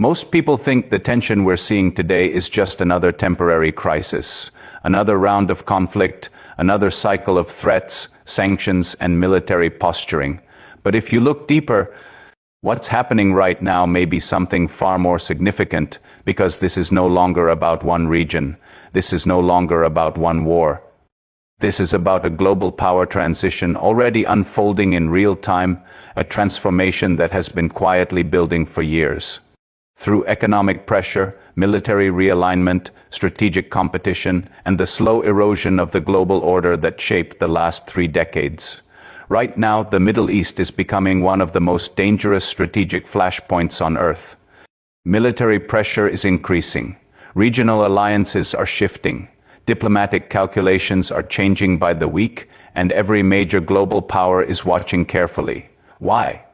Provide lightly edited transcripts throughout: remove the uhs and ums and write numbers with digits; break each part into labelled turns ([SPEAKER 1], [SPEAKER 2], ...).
[SPEAKER 1] Most people think the tension we're seeing today is just another temporary crisis, another round of conflict, another cycle of threats, sanctions, and military posturing. But if you look deeper, what's happening right now may be something far more significant, because this is no longer about one region. This is no longer about one war. This is about a global power transition already unfolding in real time, a transformation that has been quietly building for years. Through economic pressure, military realignment, strategic competition, and the slow erosion of the global order that shaped the last 3 decades. Right now, the Middle East is becoming one of the most dangerous strategic flashpoints on Earth. Military pressure is increasing. Regional alliances are shifting. Diplomatic calculations are changing by the week, and every major global power is watching carefully. Why?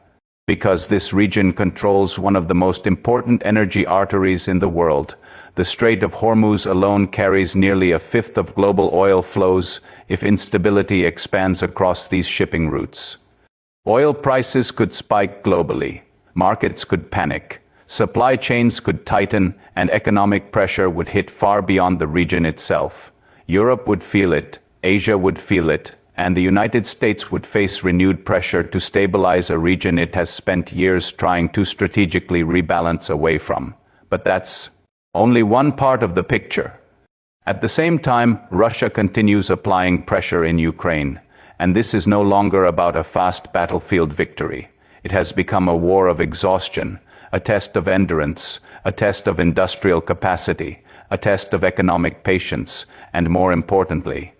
[SPEAKER 1] Because this region controls one of the most important energy arteries in the world. The Strait of Hormuz alone carries nearly a fifth of global oil flows if instability expands across these shipping routes. Oil prices could spike globally. Markets could panic. Supply chains could tighten, and economic pressure would hit far beyond the region itself. Europe would feel it, Asia would feel it, and the United States would face renewed pressure to stabilize a region it has spent years trying to strategically rebalance away from. But that's only one part of the picture. At the same time, Russia continues applying pressure in Ukraine, and this is no longer about a fast battlefield victory. It has become a war of exhaustion, a test of endurance, a test of industrial capacity, a test of economic patience, and more importantly,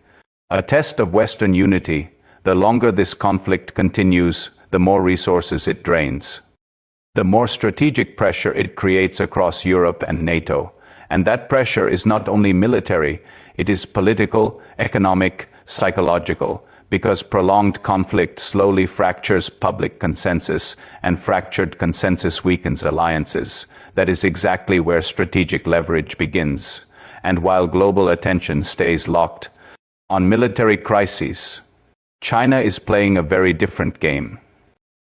[SPEAKER 1] a test of Western unity. The longer this conflict continues, the more resources it drains. The more strategic pressure it creates across Europe and NATO. And that pressure is not only military, it is political, economic, psychological, because prolonged conflict slowly fractures public consensus, and fractured consensus weakens alliances. That is exactly where strategic leverage begins. And while global attention stays locked on military crises, China is playing a very different game.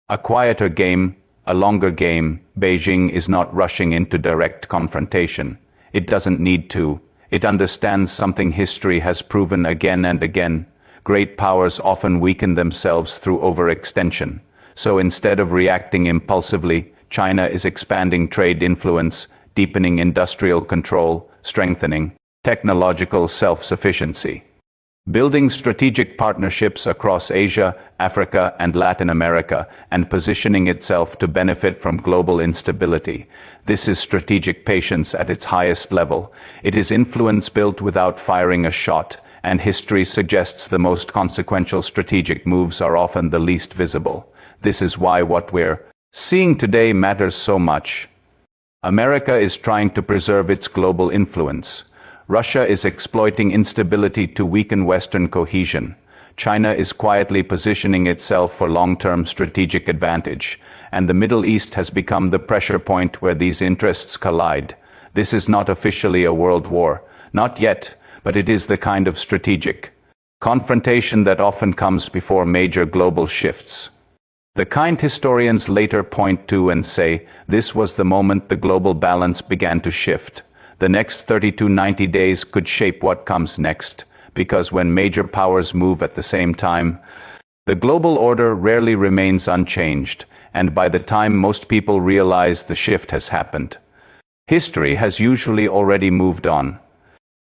[SPEAKER 1] A quieter game, a longer game. Beijing is not rushing into direct confrontation. It doesn't need to. It understands something history has proven again and again. Great powers often weaken themselves through overextension. So instead of reacting impulsively, China is expanding trade influence, deepening industrial control, strengthening technological self-sufficiency, building strategic partnerships across Asia, Africa, and Latin America, and positioning itself to benefit from global instability. This is strategic patience at its highest level. It is influence built without firing a shot, and history suggests the most consequential strategic moves are often the least visible. This is why what we're seeing today matters so much. America is trying to preserve its global influence. Russia is exploiting instability to weaken Western cohesion. China is quietly positioning itself for long-term strategic advantage, and the Middle East has become the pressure point where these interests collide. This is not officially a world war, not yet, but it is the kind of strategic confrontation that often comes before major global shifts. The kind historians later point to and say, this was the moment the global balance began to shift. The next 30 to 90 days could shape what comes next, because when major powers move at the same time, the global order rarely remains unchanged, and by the time most people realize the shift has happened, history has usually already moved on.